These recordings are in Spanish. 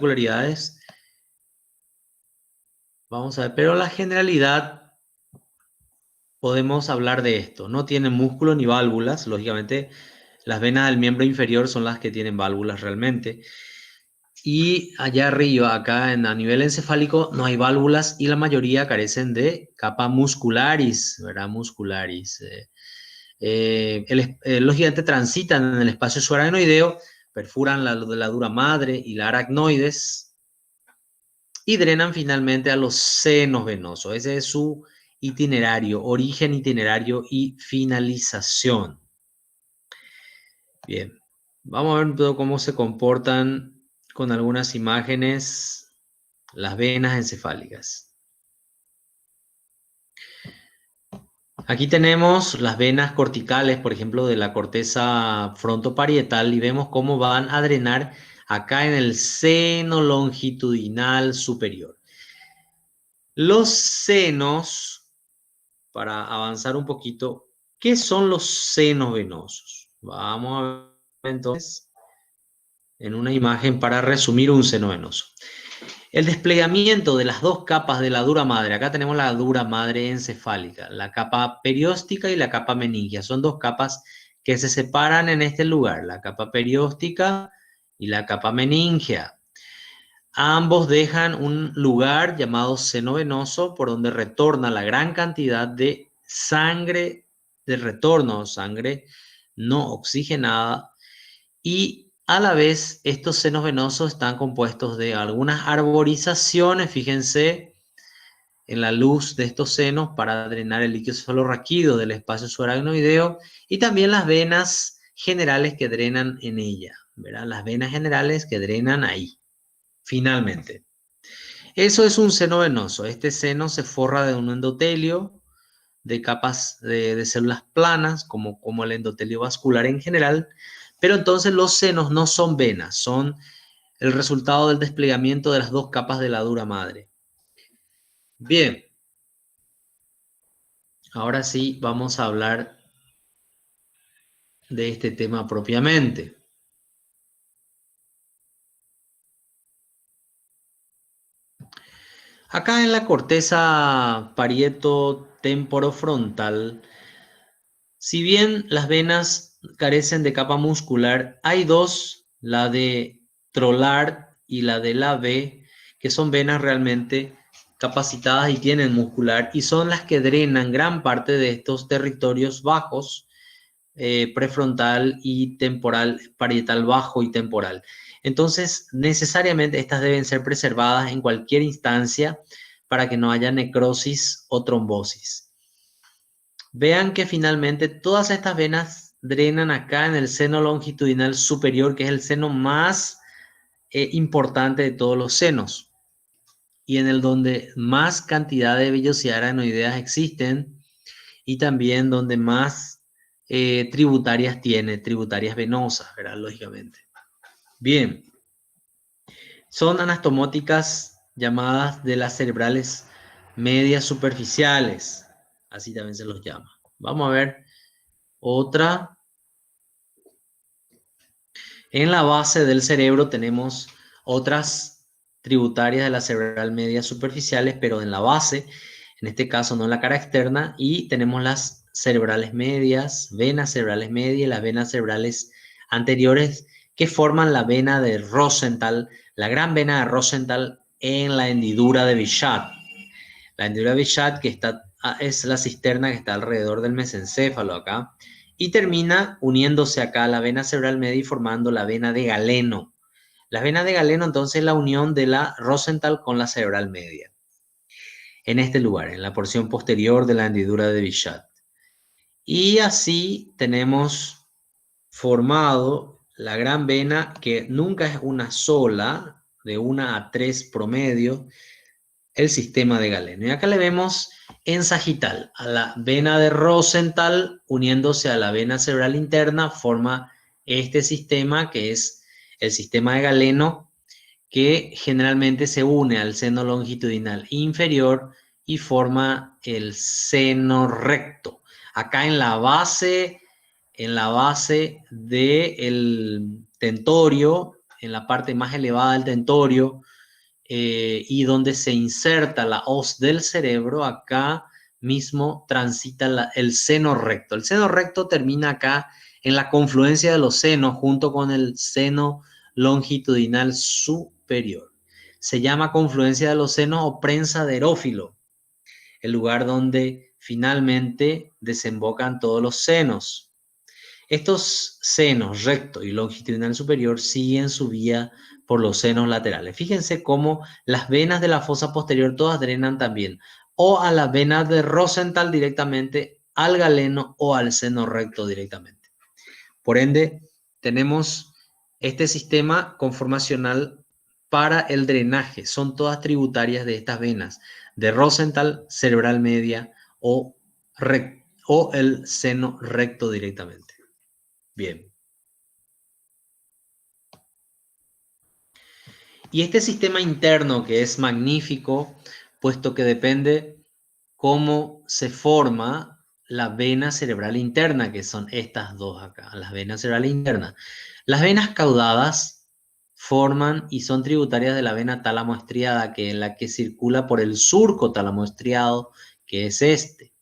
particularidades. Vamos a ver, pero la generalidad podemos hablar de esto. No tienen músculo ni válvulas, lógicamente las venas del miembro inferior son las que tienen válvulas realmente. Y allá arriba, acá a nivel encefálico, no hay válvulas y la mayoría carecen de capa muscularis, ¿verdad? Muscularis. Los gigantes transitan en el espacio subaracnoideo, perfuran la dura madre y la aracnoides y drenan finalmente a los senos venosos. Ese es su itinerario, origen, itinerario y finalización. Bien, vamos a ver todo cómo se comportan con algunas imágenes las venas encefálicas. Aquí tenemos las venas corticales, por ejemplo, de la corteza frontoparietal y vemos cómo van a drenar acá en el seno longitudinal superior. Los senos, para avanzar un poquito, ¿qué son los senos venosos? Vamos a ver entonces en una imagen para resumir un seno venoso. El desplegamiento de las dos capas de la dura madre. Acá tenemos la dura madre encefálica, la capa perióstica y la capa meningia. Son dos capas que se separan en este lugar, la capa perióstica y la capa meningia. Ambos dejan un lugar llamado seno venoso por donde retorna la gran cantidad de sangre de retorno, sangre no oxigenada, y a la vez estos senos venosos están compuestos de algunas arborizaciones, fíjense en la luz de estos senos para drenar el líquido cefalorraquídeo del espacio subaracnoideo y también las venas generales que drenan en ella, ¿verdad? Las venas generales que drenan ahí. Finalmente, eso es un seno venoso. Este seno se forra de un endotelio, de capas de células planas, como el endotelio vascular en general, pero entonces los senos no son venas, son el resultado del desplegamiento de las dos capas de la dura madre. Bien, ahora sí vamos a hablar de este tema propiamente. Acá en la corteza parieto-temporofrontal, si bien las venas carecen de capa muscular, hay dos, la de Trollard y la de la B, que son venas realmente capacitadas y tienen muscular, y son las que drenan gran parte de estos territorios bajos, prefrontal y temporal, parietal bajo y temporal. Entonces, necesariamente estas deben ser preservadas en cualquier instancia para que no haya necrosis o trombosis. Vean que finalmente todas estas venas drenan acá en el seno longitudinal superior, que es el seno más importante de todos los senos y en el donde más cantidad de vellosidad aracnoideas existen y también donde más tributarias tiene, tributarias venosas, ¿verdad? Lógicamente. Bien, son anastomóticas llamadas de las cerebrales medias superficiales, así también se los llama. Vamos a ver otra. En la base del cerebro tenemos otras tributarias de la cerebral media superficiales, pero en la base, en este caso no en la cara externa, y tenemos las cerebrales medias, venas cerebrales medias y las venas cerebrales anteriores que forman la vena de Rosenthal, la gran vena de Rosenthal en la hendidura de Bichat. La hendidura de Bichat es la cisterna que está alrededor del mesencéfalo acá y termina uniéndose acá a la vena cerebral media y formando la vena de Galeno. La vena de Galeno entonces es la unión de la Rosenthal con la cerebral media. En este lugar, en la porción posterior de la hendidura de Bichat. Y así tenemos formado la gran vena que nunca es una sola, de 1 a 3 promedio, el sistema de Galeno. Y acá le vemos en sagital a la vena de Rosenthal uniéndose a la vena cerebral interna, forma este sistema que es el sistema de Galeno, que generalmente se une al seno longitudinal inferior y forma el seno recto. Acá en la base del tentorio, en la parte más elevada del tentorio, y donde se inserta la hoz del cerebro, acá mismo transita el seno recto. El seno recto termina acá en la confluencia de los senos junto con el seno longitudinal superior. Se llama confluencia de los senos o prensa de Erófilo, el lugar donde finalmente desembocan todos los senos. Estos senos recto y longitudinal superior siguen su vía por los senos laterales. Fíjense cómo las venas de la fosa posterior todas drenan también o a las venas de Rosenthal directamente, al galeno o al seno recto directamente. Por ende, tenemos este sistema conformacional para el drenaje. Son todas tributarias de estas venas de Rosenthal, cerebral media o el seno recto directamente. Bien. Y este sistema interno que es magnífico, puesto que depende cómo se forma la vena cerebral interna, que son estas dos acá, las venas cerebrales internas. Las venas caudadas forman y son tributarias de la vena tálamo estriada, que es la que circula por el surco tálamo estriado, que es este.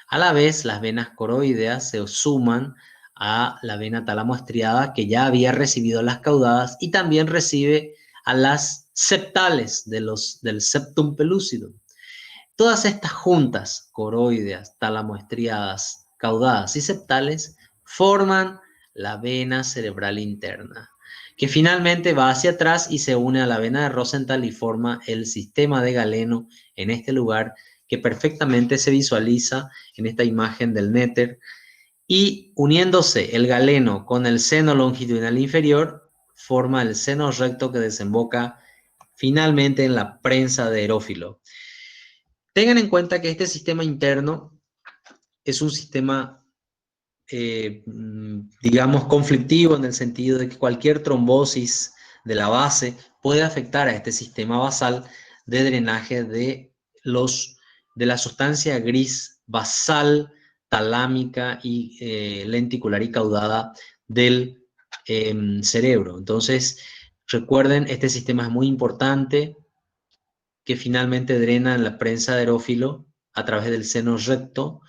A la vez, las venas coroideas se suman a la vena tálamo estriada, que ya había recibido las caudadas, y también recibe a las septales del septum pellucidum. Todas estas juntas, coroideas, tálamo estriadas, caudadas y septales, forman la vena cerebral interna, que finalmente va hacia atrás y se une a la vena de Rosenthal y forma el sistema de Galeno en este lugar, que perfectamente se visualiza en esta imagen del néter, y uniéndose el galeno con el seno longitudinal inferior, forma el seno recto que desemboca finalmente en la prensa de Erófilo. Tengan en cuenta que este sistema interno es un sistema, digamos, conflictivo, en el sentido de que cualquier trombosis de la base puede afectar a este sistema basal de drenaje de la sustancia gris basal, talámica y lenticular y caudada del cerebro. Entonces, recuerden, este sistema es muy importante, que finalmente drena en la prensa de Erófilo a través del seno recto.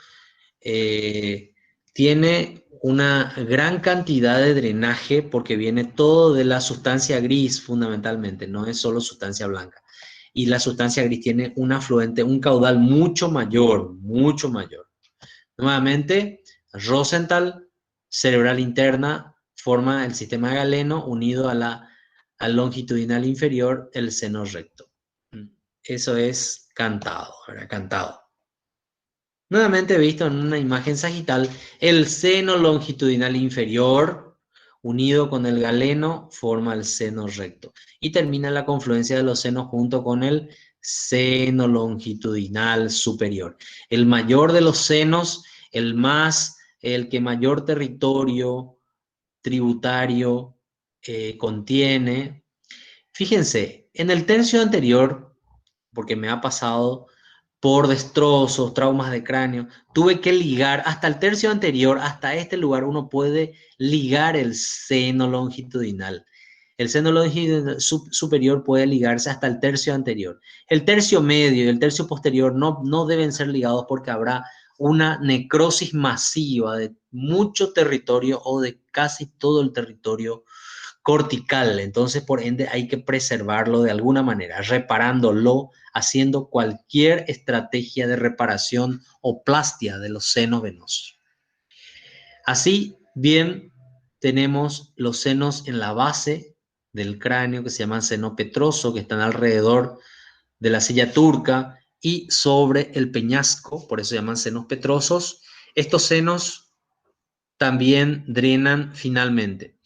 Tiene una gran cantidad de drenaje porque viene todo de la sustancia gris fundamentalmente, no es solo sustancia blanca. Y la sustancia gris tiene un afluente, un caudal mucho mayor, mucho mayor. Nuevamente, Rosenthal, cerebral interna, forma el sistema galeno unido al longitudinal inferior, el seno recto. Eso es cantado, ¿verdad? Cantado. Nuevamente visto en una imagen sagital, el seno longitudinal inferior unido con el galeno forma el seno recto y termina la confluencia de los senos junto con el seno longitudinal superior. El mayor de los senos, el que mayor territorio tributario contiene. Fíjense, en el tercio anterior, porque me ha pasado por destrozos, traumas de cráneo, tuve que ligar hasta el tercio anterior, hasta este lugar uno puede ligar el seno longitudinal. El seno longitudinal superior puede ligarse hasta el tercio anterior. El tercio medio y el tercio posterior no deben ser ligados porque habrá una necrosis masiva de mucho territorio o de casi todo el territorio cortical. Entonces, por ende, hay que preservarlo de alguna manera, reparándolo, haciendo cualquier estrategia de reparación o plastia de los senos venosos. Así bien, tenemos los senos en la base del cráneo, que se llaman seno petroso, que están alrededor de la silla turca y sobre el peñasco, por eso se llaman senos petrosos. Estos senos también drenan finalmente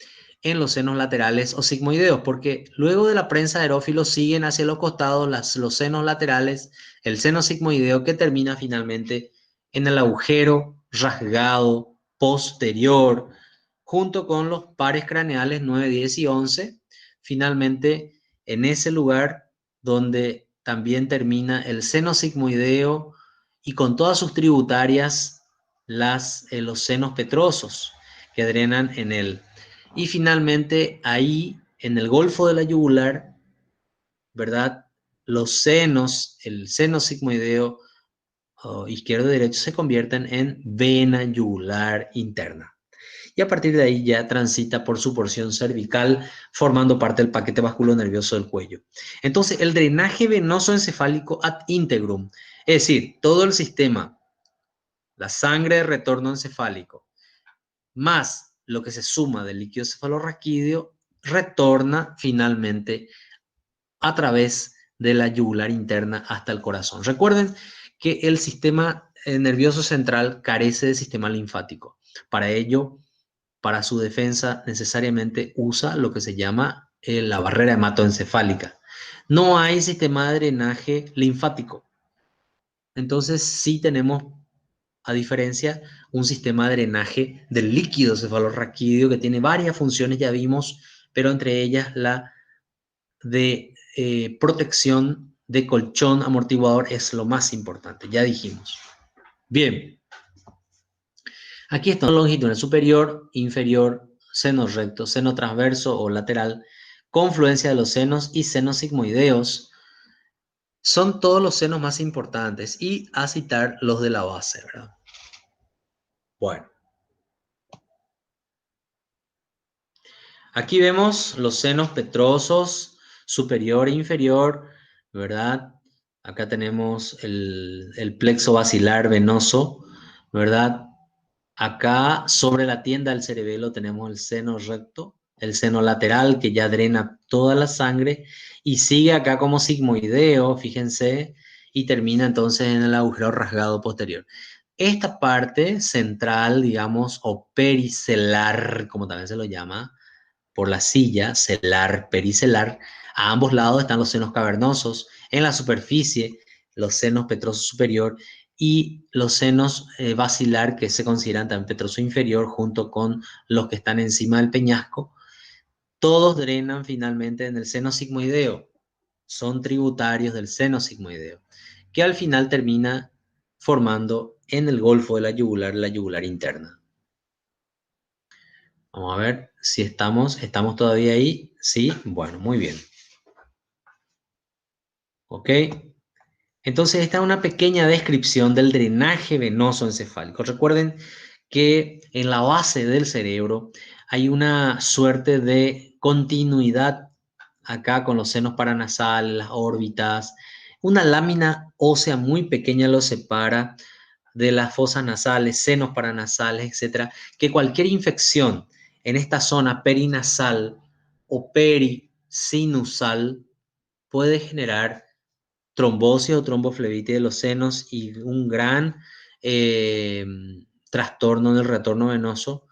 en los senos laterales o sigmoideos, porque luego de la prensa de Erófilo siguen hacia los costados los senos laterales, el seno sigmoideo, que termina finalmente en el agujero rasgado posterior, junto con los pares craneales 9, 10 y 11, finalmente en ese lugar donde también termina el seno sigmoideo y con todas sus tributarias los senos petrosos que drenan en él. Y finalmente ahí en el golfo de la yugular, ¿verdad? Los senos, el seno sigmoideo izquierdo y derecho se convierten en vena yugular interna. Y a partir de ahí ya transita por su porción cervical, formando parte del paquete vasculonervioso del cuello. Entonces, el drenaje venoso encefálico ad integrum, es decir, todo el sistema, la sangre de retorno encefálico, más lo que se suma del líquido cefalorraquídeo, retorna finalmente a través de la yugular interna hasta el corazón. Recuerden que el sistema nervioso central carece de sistema linfático. Para ello, para su defensa, necesariamente usa lo que se llama la barrera hematoencefálica. No hay sistema de drenaje linfático. Entonces, sí tenemos, a diferencia, un sistema de drenaje del líquido cefalorraquídeo que tiene varias funciones, ya vimos, pero entre ellas la de protección de colchón amortiguador es lo más importante, ya dijimos. Bien, aquí está longitudinal superior, inferior, seno recto, seno transverso o lateral, confluencia de los senos y senos sigmoideos. Son todos los senos más importantes y a citar los de la base, ¿verdad? Bueno, aquí vemos los senos petrosos, superior e inferior, ¿verdad? Acá tenemos el plexo basilar venoso, ¿verdad? Acá sobre la tienda del cerebelo tenemos el seno recto, el seno lateral que ya drena toda la sangre y sigue acá como sigmoideo, fíjense, y termina entonces en el agujero rasgado posterior. Esta parte central, digamos, o pericelar, como también se lo llama, por la silla, celar, pericelar. A ambos lados están los senos cavernosos. En la superficie, los senos petroso superior y los senos basilar, que se consideran también petroso inferior, junto con los que están encima del peñasco. Todos drenan finalmente en el seno sigmoideo. Son tributarios del seno sigmoideo, que al final termina formando en el golfo de la yugular interna. Vamos a ver si estamos todavía ahí. Sí, bueno, muy bien. ¿Ok? Entonces, esta es una pequeña descripción del drenaje venoso encefálico. Recuerden que en la base del cerebro hay una suerte de continuidad acá con los senos paranasales, las órbitas. Una lámina ósea muy pequeña los separa de las fosas nasales, senos paranasales, etcétera, que cualquier infección en esta zona perinasal o perisinusal puede generar trombosis o tromboflebitis de los senos y un gran eh, trastorno del retorno venoso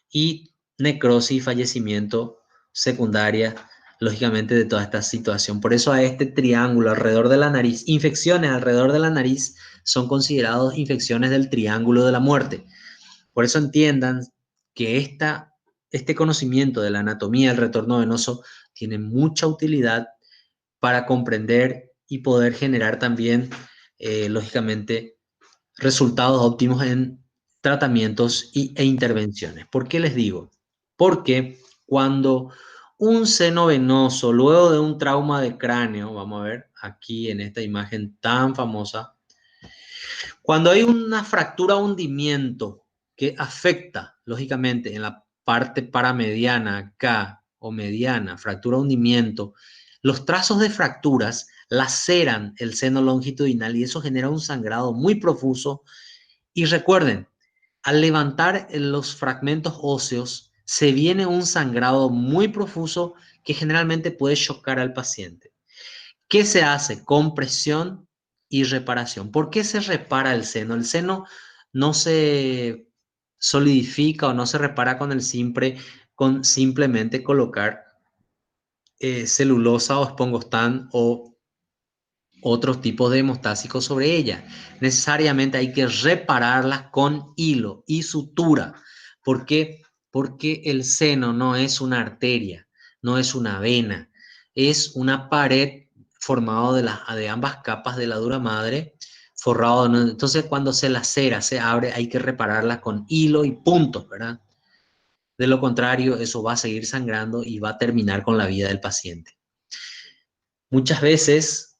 y necrosis y fallecimiento secundaria, lógicamente, de toda esta situación. Por eso a este triángulo alrededor de la nariz, infecciones alrededor de la nariz son considerados infecciones del triángulo de la muerte. Por eso entiendan que este conocimiento de la anatomía del retorno venoso tiene mucha utilidad para comprender y poder generar también, lógicamente, resultados óptimos en tratamientos e intervenciones. ¿Por qué les digo? Porque cuando un seno venoso, luego de un trauma de cráneo, vamos a ver aquí en esta imagen tan famosa, cuando hay una fractura o hundimiento que afecta, lógicamente, en la parte paramediana acá o mediana, fractura o hundimiento, los trazos de fracturas laceran el seno longitudinal y eso genera un sangrado muy profuso. Y recuerden, al levantar los fragmentos óseos, se viene un sangrado muy profuso que generalmente puede chocar al paciente. ¿Qué se hace? Compresión y reparación. ¿Por qué se repara el seno? El seno no se solidifica o no se repara con simplemente colocar celulosa o espongostán o otros tipos de hemostásicos sobre ella. Necesariamente hay que repararlas con hilo y sutura. ¿Por qué? Porque el seno no es una arteria, no es una vena, es una pared formada de ambas capas de la dura madre, forrado. Entonces, cuando se lacera, se abre, hay que repararla con hilo y puntos, ¿verdad? De lo contrario, eso va a seguir sangrando y va a terminar con la vida del paciente. Muchas veces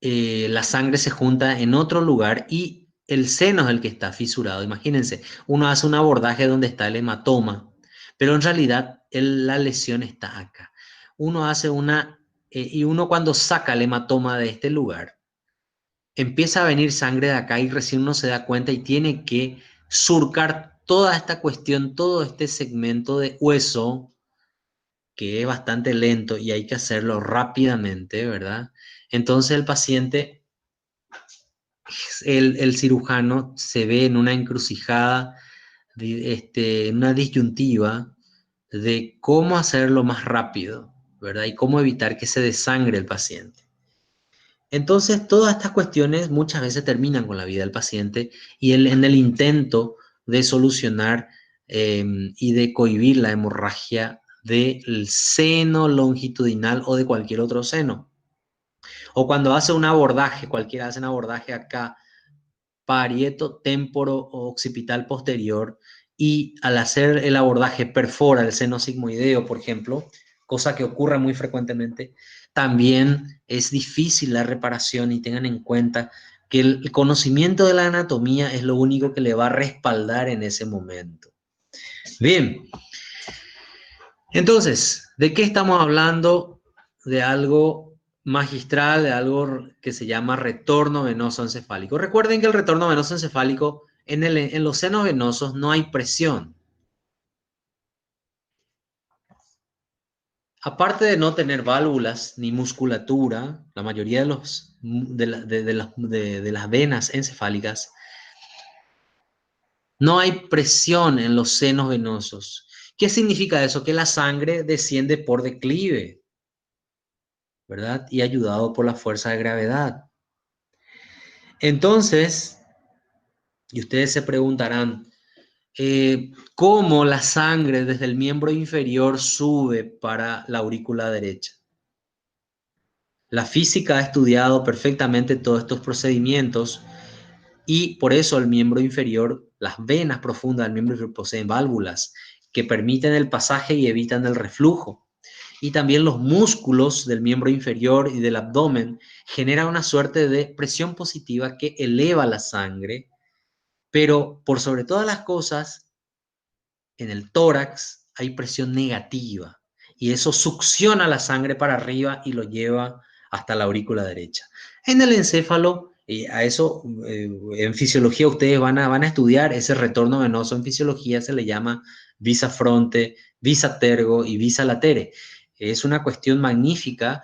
la sangre se junta en otro lugar y el seno es el que está fisurado. Imagínense, uno hace un abordaje donde está el hematoma, pero en realidad la lesión está acá. Uno hace y uno cuando saca el hematoma de este lugar, empieza a venir sangre de acá y recién uno se da cuenta y tiene que surcar toda esta cuestión, todo este segmento de hueso que es bastante lento y hay que hacerlo rápidamente, ¿verdad? Entonces el paciente, el cirujano se ve en una encrucijada, en una disyuntiva de cómo hacerlo más rápido, ¿verdad? Y cómo evitar que se desangre el paciente. Entonces, todas estas cuestiones muchas veces terminan con la vida del paciente y en el intento de solucionar y de cohibir la hemorragia del seno longitudinal o de cualquier otro seno. O cuando hace un abordaje, cualquiera hace un abordaje acá, parieto, temporo o occipital posterior, y al hacer el abordaje perfora el seno sigmoideo, por ejemplo, cosa que ocurre muy frecuentemente, también es difícil la reparación y tengan en cuenta que el conocimiento de la anatomía es lo único que le va a respaldar en ese momento. Bien, entonces, ¿de qué estamos hablando? De algo magistral, de algo que se llama retorno venoso encefálico. Recuerden que el retorno venoso encefálico en los senos venosos no hay presión. Aparte de no tener válvulas ni musculatura, la mayoría de las venas encefálicas, no hay presión en los senos venosos. ¿Qué significa eso? Que la sangre desciende por declive, ¿verdad? Y ayudado por la fuerza de gravedad. Entonces, y ustedes se preguntarán, ¿cómo la sangre desde el miembro inferior sube para la aurícula derecha? La física ha estudiado perfectamente todos estos procedimientos y por eso el miembro inferior, las venas profundas del miembro inferior poseen válvulas que permiten el pasaje y evitan el reflujo. Y también los músculos del miembro inferior y del abdomen generan una suerte de presión positiva que eleva la sangre, pero por sobre todas las cosas, en el tórax hay presión negativa y eso succiona la sangre para arriba y lo lleva hasta la aurícula derecha. En el encéfalo, a eso en fisiología ustedes van a estudiar ese retorno venoso. En fisiología se le llama visa fronte, visa tergo y visa latere. Es una cuestión magnífica